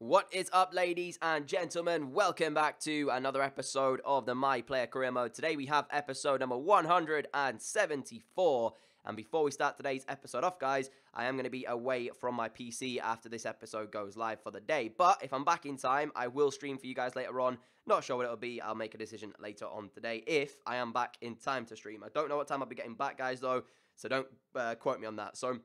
What is up, ladies and gentlemen? Welcome back to another episode of the My Player Career Mode. Today we have episode number 174. And before we start today's episode off, guys, I am going to be away from my PC after this episode goes live for the day. But if I'm back in time, I will stream for you guys later on. Not sure what it'll be. I'll make a decision later on today if I am back in time to stream. I don't know what time I'll be getting back, guys, though. So don't quote me on that. So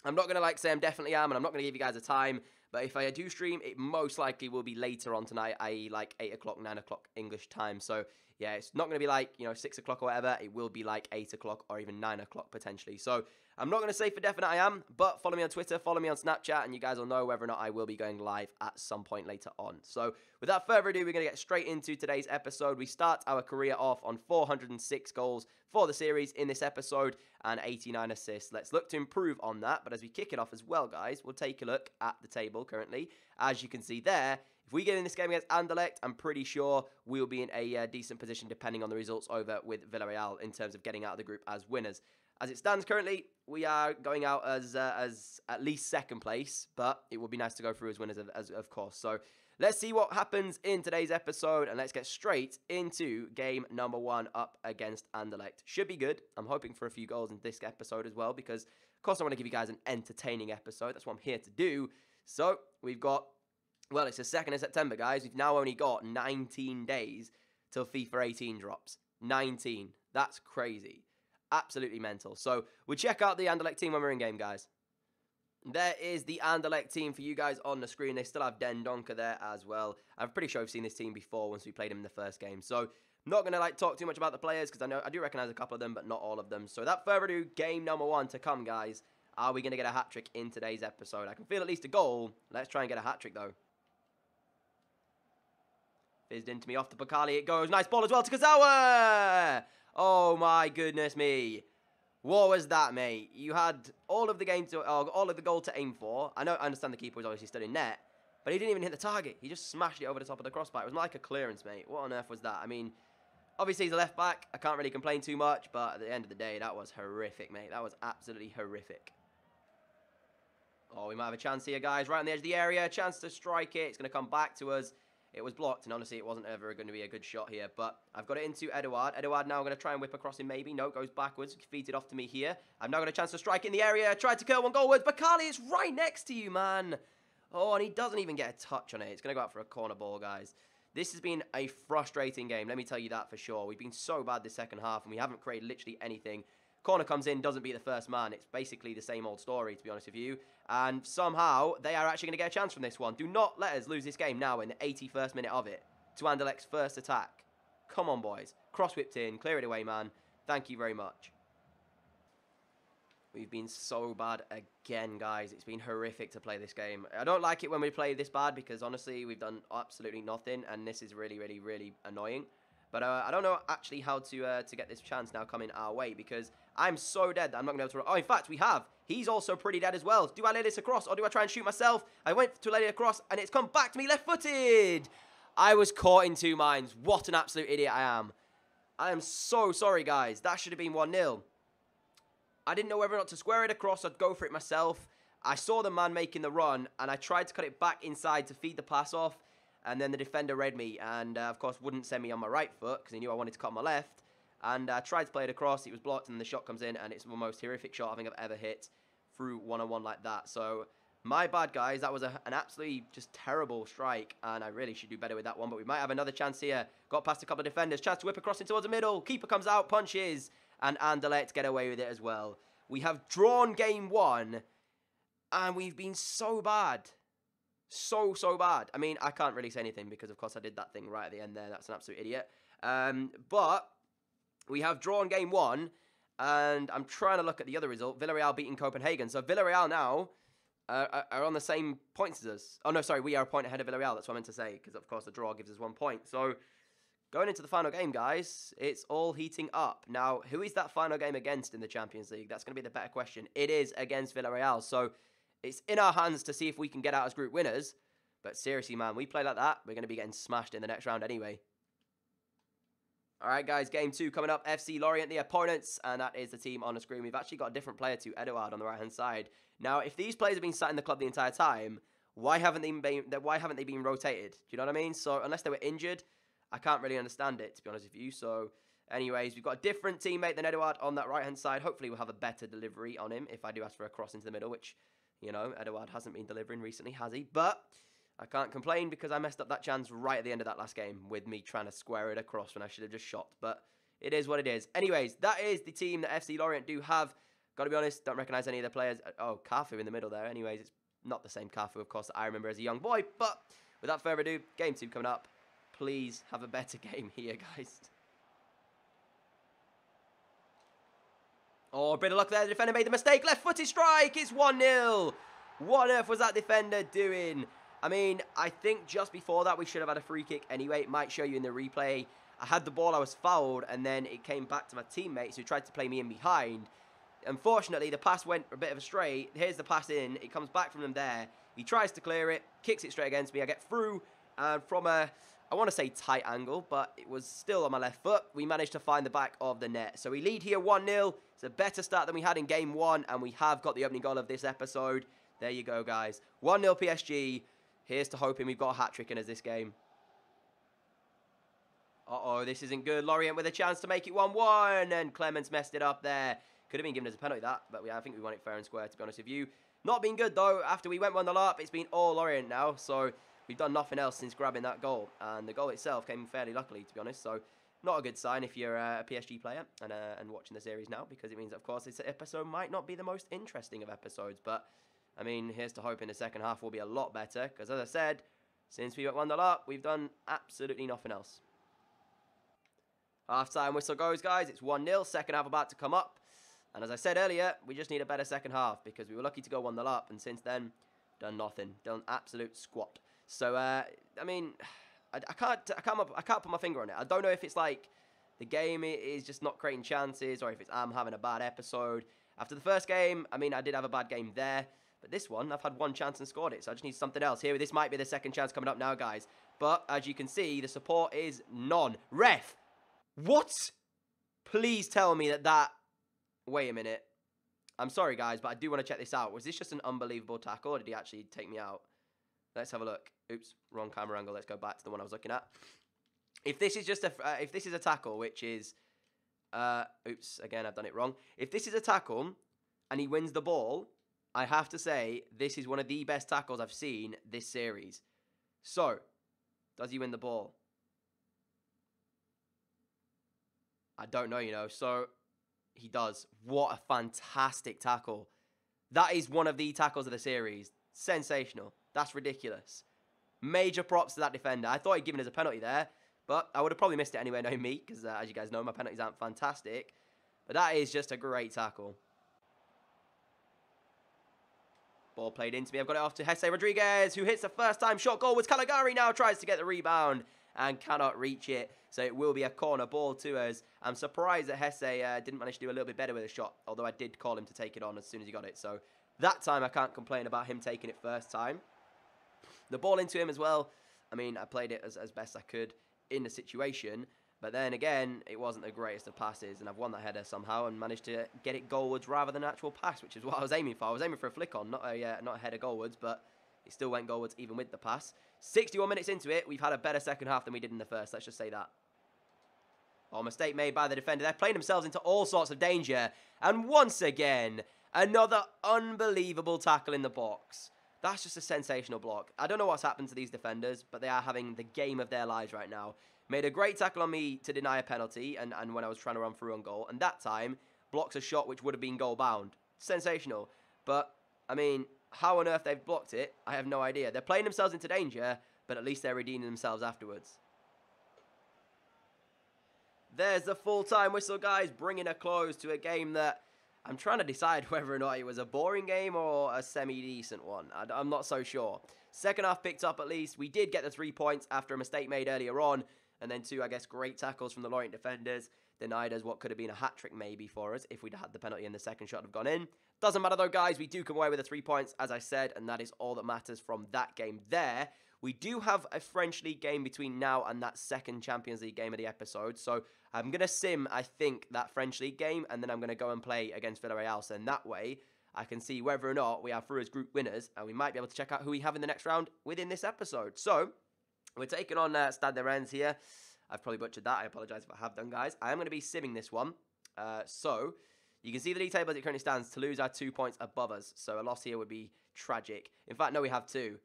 I'm not going to say I definitely am, and I'm not going to give you guys a time. But if I do stream, it most likely will be later on tonight, i.e. like 8 o'clock, 9 o'clock English time. So, yeah, it's not going to be like, 6 o'clock or whatever. It will be like 8 o'clock or even 9 o'clock potentially. So, I'm not going to say for definite I am, but follow me on Twitter, follow me on Snapchat, and you guys will know whether or not I will be going live at some point later on. So, without further ado, we're going to get straight into today's episode. We start our career off on 406 goals for the series in this episode and 89 assists. Let's look to improve on that, but as we kick it off as well, guys, we'll take a look at the table currently. As you can see there, if we get in this game against Anderlecht, I'm pretty sure we'll be in a decent position depending on the results over with Villarreal in terms of getting out of the group as winners. As it stands currently, we are going out as at least second place, but it would be nice to go through as winners, of course. So let's see what happens in today's episode, and let's get straight into game number 1 up against Anderlecht. Should be good. I'm hoping for a few goals in this episode as well, because, of course, I want to give you guys an entertaining episode. That's what I'm here to do. So we've got, well, it's the 2nd of September, guys. We've now only got 19 days till FIFA 18 drops. 19. That's crazy. Absolutely mental. So we'll check out the Anderlecht team when we're in game, guys. There is the Anderlecht team for you guys on the screen. They still have Den Donker there as well. I'm pretty sure I've seen this team before once we played him in the first game. So I'm not going to talk too much about the players because I do recognize a couple of them, but not all of them. So without further ado, game number 1 to come, guys. Are we going to get a hat-trick in today's episode? I can feel at least a goal. Let's try and get a hat-trick, though. Fizzed into me off to Bakali. It goes. Nice ball as well to Kazawa. Oh, my goodness me. What was that, mate? You had all of the goal to aim for. I understand the keeper was obviously stood in net, but he didn't even hit the target. He just smashed it over the top of the crossbar. It was like a clearance, mate. What on earth was that? I mean, obviously he's a left back. I can't really complain too much, but at the end of the day, that was horrific, mate. That was absolutely horrific. Oh, we might have a chance here, guys. Right on the edge of the area. Chance to strike it. It's going to come back to us. It was blocked, and honestly, it wasn't ever going to be a good shot here. But I've got it into Eduard. Eduard now going to try and whip across him, maybe. No, goes backwards. Feeds it off to me here. I've now got a chance to strike in the area. Tried to curl one goalwards. Bakali is right next to you, man. Oh, and he doesn't even get a touch on it. It's going to go out for a corner ball, guys. This has been a frustrating game. Let me tell you that for sure. We've been so bad this second half, and we haven't created literally anything. Corner comes in, doesn't beat the first man. It's basically the same old story, to be honest with you. And somehow, they are actually going to get a chance from this one. Do not let us lose this game now in the 81st minute of it to Anderlecht's first attack. Come on, boys. Cross-whipped in. Clear it away, man. Thank you very much. We've been so bad again, guys. It's been horrific to play this game. I don't like it when we play this bad because, honestly, we've done absolutely nothing. And this is really, really, really annoying. But I don't know actually how to get this chance now coming our way because I'm so dead that I'm not going to be able to... Oh, in fact, we have. He's also pretty dead as well. Do I lay this across or do I try and shoot myself? I went to lay it across and it's come back to me left-footed. I was caught in two minds. What an absolute idiot I am. I am so sorry, guys. That should have been 1-0. I didn't know whether or not to square it across or go for it myself. I saw the man making the run and I tried to cut it back inside to feed the pass off. And then the defender read me and, of course, wouldn't send me on my right foot because he knew I wanted to cut my left. And I tried to play it across. It was blocked and the shot comes in and it's the most horrific shot I think I've ever hit through one-on-one like that. So, my bad, guys. That was an absolutely just terrible strike and I really should do better with that one. But we might have another chance here. Got past a couple of defenders. Chance to whip across into towards the middle. Keeper comes out, punches. And Anderlecht get away with it as well. We have drawn game 1 and we've been so bad. So bad. I mean, I can't really say anything because, of course, I did that thing right at the end there. That's an absolute idiot. But we have drawn game 1, and I'm trying to look at the other result. Villarreal beating Copenhagen. So Villarreal now are on the same points as us. Oh, no, sorry. We are a point ahead of Villarreal. That's what I meant to say because, of course, the draw gives us 1 point. So going into the final game, guys, it's all heating up. Now, who is that final game against in the Champions League? That's going to be the better question. It is against Villarreal. So it's in our hands to see if we can get out as group winners. But seriously, man, we play like that, we're going to be getting smashed in the next round anyway. Alright, guys, game 2 coming up. FC Lorient, the opponents, and that is the team on the screen. We've actually got a different player to Eduard on the right-hand side. Now, if these players have been sat in the club the entire time, why haven't they been rotated? Do you know what I mean? So unless they were injured, I can't really understand it, to be honest with you. So anyways, we've got a different teammate than Eduard on that right-hand side. Hopefully we'll have a better delivery on him if I do ask for a cross into the middle, which, you know, Eduard hasn't been delivering recently, has he? But I can't complain because I messed up that chance right at the end of that last game with me trying to square it across when I should have just shot. But it is what it is. Anyways, that is the team that FC Lorient do have. Got to be honest, don't recognise any of the players. Oh, Cafu in the middle there. Anyways, it's not the same Cafu, of course, that I remember as a young boy. But without further ado, game 2 coming up. Please have a better game here, guys. Oh, a bit of luck there. The defender made the mistake. Left-footed strike. It's 1-0. What on earth was that defender doing? I mean, I think just before that, we should have had a free kick anyway. It might show you in the replay. I had the ball, I was fouled, and then it came back to my teammates who tried to play me in behind. Unfortunately, the pass went a bit of a straight. Here's the pass in. It comes back from them there. He tries to clear it, kicks it straight against me. I get through, and from a, I want to say tight angle, but it was still on my left foot. We managed to find the back of the net. So we lead here 1-0. It's a better start than we had in game 1, and we have got the opening goal of this episode. There you go, guys. 1-0 PSG. Here's to hoping we've got a hat-trick in us this game. Uh-oh, this isn't good. Lorient with a chance to make it 1-1, and Clemens messed it up there. Could have been given us a penalty, that, but I think we won it fair and square, to be honest with you. Not been good, though. After we went 1-0 up, it's been all Lorient now, so we've done nothing else since grabbing that goal. And the goal itself came fairly luckily, to be honest, so not a good sign if you're a PSG player and watching the series now, because it means, of course, this episode might not be the most interesting of episodes, but I mean, here's to hoping the second half will be a lot better, because as I said, since we went 1-0 up, we've done absolutely nothing else. Half-time whistle goes, guys. It's 1-0. Second half about to come up. And as I said earlier, we just need a better second half, because we were lucky to go 1-0 up, and since then, done nothing. Done absolute squat. So, I mean, I can't put my finger on it. I don't know if it's like the game is just not creating chances, or if it's I'm having a bad episode. After the first game, I mean, I did have a bad game there. But this one, I've had one chance and scored it. So I just need something else. Here, this might be the second chance coming up now, guys. But as you can see, the support is none. Ref! What? Please tell me that... Wait a minute. I'm sorry, guys, but I do want to check this out. Was this just an unbelievable tackle, or did he actually take me out? Let's have a look. Oops, wrong camera angle. Let's go back to the one I was looking at. If this is just a... if this is a tackle, which is... oops, again, I've done it wrong. If this is a tackle, and he wins the ball... I have to say, this is one of the best tackles I've seen this series. So, does he win the ball? I don't know, you know. So, he does. What a fantastic tackle. That is one of the tackles of the series. Sensational. That's ridiculous. Major props to that defender. I thought he'd given us a penalty there, but I would have probably missed it anyway, knowing me, because as you guys know, my penalties aren't fantastic. But that is just a great tackle. Ball played into me. I've got it off to Jesse Rodriguez, who hits the first time shot goal. Caligari now tries to get the rebound and cannot reach it. So it will be a corner ball to us. I'm surprised that Jesse didn't manage to do a little bit better with a shot, although I did call him to take it on as soon as he got it. So that time I can't complain about him taking it first time. The ball into him as well. I mean, I played it as best I could in the situation. But then again, it wasn't the greatest of passes, and I've won that header somehow and managed to get it goalwards rather than an actual pass, which is what I was aiming for. I was aiming for a flick on, not a header goalwards, but it still went goalwards even with the pass. 61 minutes into it, we've had a better second half than we did in the first, let's just say that. Oh, mistake made by the defender. They're playing themselves into all sorts of danger. And once again, another unbelievable tackle in the box. That's just a sensational block. I don't know what's happened to these defenders, but they are having the game of their lives right now. Made a great tackle on me to deny a penalty, and when I was trying to run through on goal. And that time, blocks a shot which would have been goal bound. Sensational. But, I mean, how on earth they've blocked it, I have no idea. They're playing themselves into danger, but at least they're redeeming themselves afterwards. There's the full-time whistle, guys, bringing a close to a game that I'm trying to decide whether or not it was a boring game or a semi-decent one. I'm not so sure. Second half picked up at least. We did get the 3 points after a mistake made earlier on. And then 2, I guess, great tackles from the Lorient defenders. Denied us what could have been a hat-trick maybe for us if we'd had the penalty and the second shot have gone in. Doesn't matter though, guys. We do come away with the 3 points, as I said. And that is all that matters from that game there. We do have a French League game between now and that second Champions League game of the episode. So I'm going to sim, I think, that French League game. And then I'm going to go and play against Villarreal. So in that way, I can see whether or not we are through as group winners, and we might be able to check out who we have in the next round within this episode. So, we're taking on Stade de Rennes here. I've probably butchered that. I apologise if I have done, guys. I am going to be simming this one. So, you can see the league table as it currently stands. Toulouse are 2 points above us, so a loss here would be tragic. In fact, no, we have 2.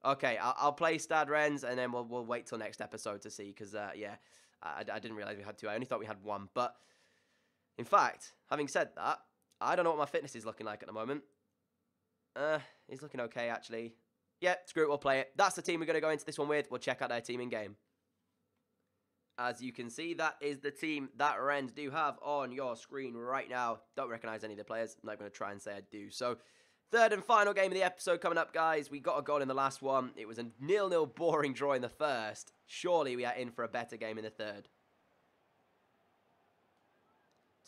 Okay, I'll play Stade Rennes, and then we'll wait till next episode to see, because, yeah, I didn't realise we had 2. I only thought we had 1, but, in fact, having said that, I don't know what my fitness is looking like at the moment. It's looking okay, actually. Yeah, screw it, we'll play it. That's the team we're going to go into this one with. We'll check out their team in-game. As you can see, that is the team that Rennes do have on your screen right now. Don't recognise any of the players. I'm not going to try and say I do. So, third and final game of the episode coming up, guys. We got a goal in the last one. It was a 0-0 boring draw in the first. Surely we are in for a better game in the third.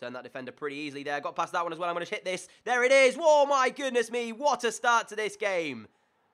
Turn that defender pretty easily there. Got past that one as well. I'm going to hit this. There it is. Oh, my goodness me. What a start to this game.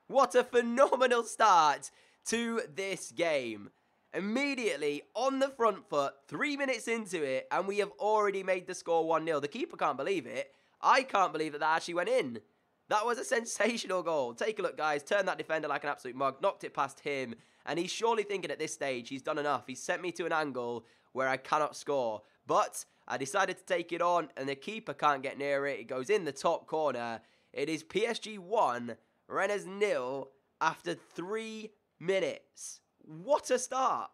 What a phenomenal start to this game. Immediately on the front foot, 3 minutes into it, and we have already made the score 1-0. The keeper can't believe it. I can't believe that actually went in. That was a sensational goal. Take a look, guys. Turned that defender like an absolute mug. Knocked it past him. And he's surely thinking at this stage he's done enough. He's sent me to an angle where I cannot score. But I decided to take it on, and the keeper can't get near it. It goes in the top corner. It is PSG 1, Rennes 0 after 3 minutes. What a start.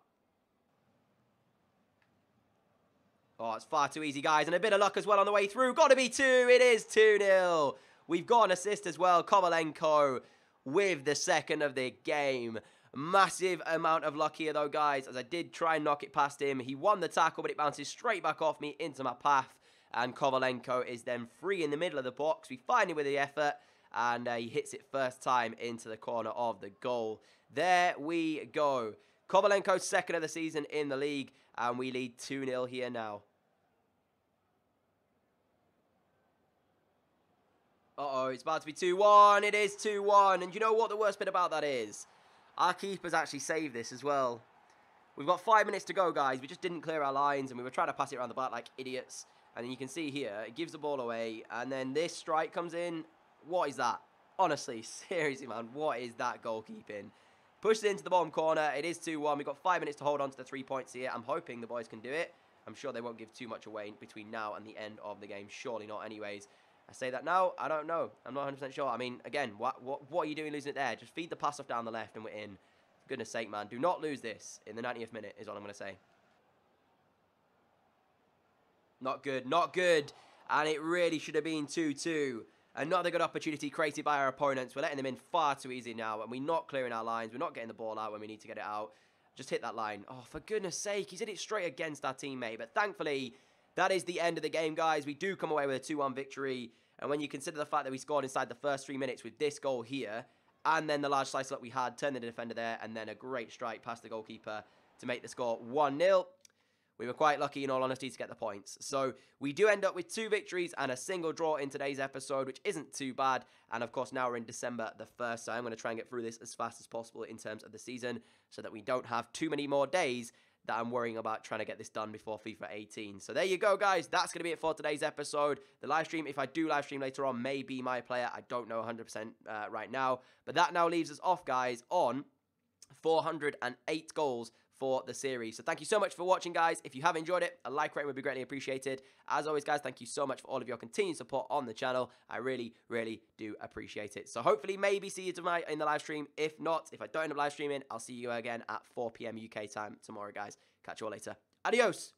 Oh, it's far too easy, guys. And a bit of luck as well on the way through. Got to be 2. It is 2-0. We've got an assist as well. Kovalenko with the second of the game. Massive amount of luck here, though, guys, as I did try and knock it past him. He won the tackle, but it bounces straight back off me into my path. And Kovalenko is then free in the middle of the box. We find him with the effort, and he hits it first time into the corner of the goal. There we go. Kovalenko's second of the season in the league, and we lead 2-0 here now. Uh-oh, it's about to be 2-1. It is 2-1. And you know what the worst bit about that is? Our keeper's actually saved this as well. We've got 5 minutes to go, guys. We just didn't clear our lines, and we were trying to pass it around the back like idiots. And then you can see here, it gives the ball away, and then this strike comes in. What is that? Honestly, seriously, man, what is that goalkeeping? Pushed it into the bottom corner. It is 2-1. We've got 5 minutes to hold on to the 3 points here. I'm hoping the boys can do it. I'm sure they won't give too much away between now and the end of the game. Surely not anyways. I say that now. I don't know. I'm not 100% sure. I mean, again, what are you doing losing it there? Just feed the pass off down the left and we're in. For goodness sake, man. Do not lose this in the 90th minute is all I'm going to say. Not good. Not good. And it really should have been 2-2. Another good opportunity created by our opponents. We're letting them in far too easy now, and we're not clearing our lines. We're not getting the ball out when we need to get it out. Just hit that line. Oh, for goodness sake, he's hit it straight against our teammate. But thankfully, that is the end of the game, guys. We do come away with a 2-1 victory. And when you consider the fact that we scored inside the first 3 minutes with this goal here, and then the large slice that we had, turned the defender there, and then a great strike past the goalkeeper to make the score 1-0. We were quite lucky, in all honesty, to get the points. So we do end up with 2 victories and a single draw in today's episode, which isn't too bad. And, of course, now we're in December the 1st, so I'm going to try and get through this as fast as possible in terms of the season so that we don't have too many more days that I'm worrying about trying to get this done before FIFA 18. So there you go, guys. That's going to be it for today's episode. The live stream, if I do live stream later on, may be my player. I don't know 100% right now. But that now leaves us off, guys, on 408 goals for the series. So thank you so much for watching, guys. If you have enjoyed it, a like rating would be greatly appreciated. As always, guys, thank you so much for all of your continued support on the channel. I really, really do appreciate it. So hopefully, maybe see you tonight in the live stream. If not, if I don't end up live streaming, I'll see you again at 4 PM UK time tomorrow, guys. Catch you all later. Adios.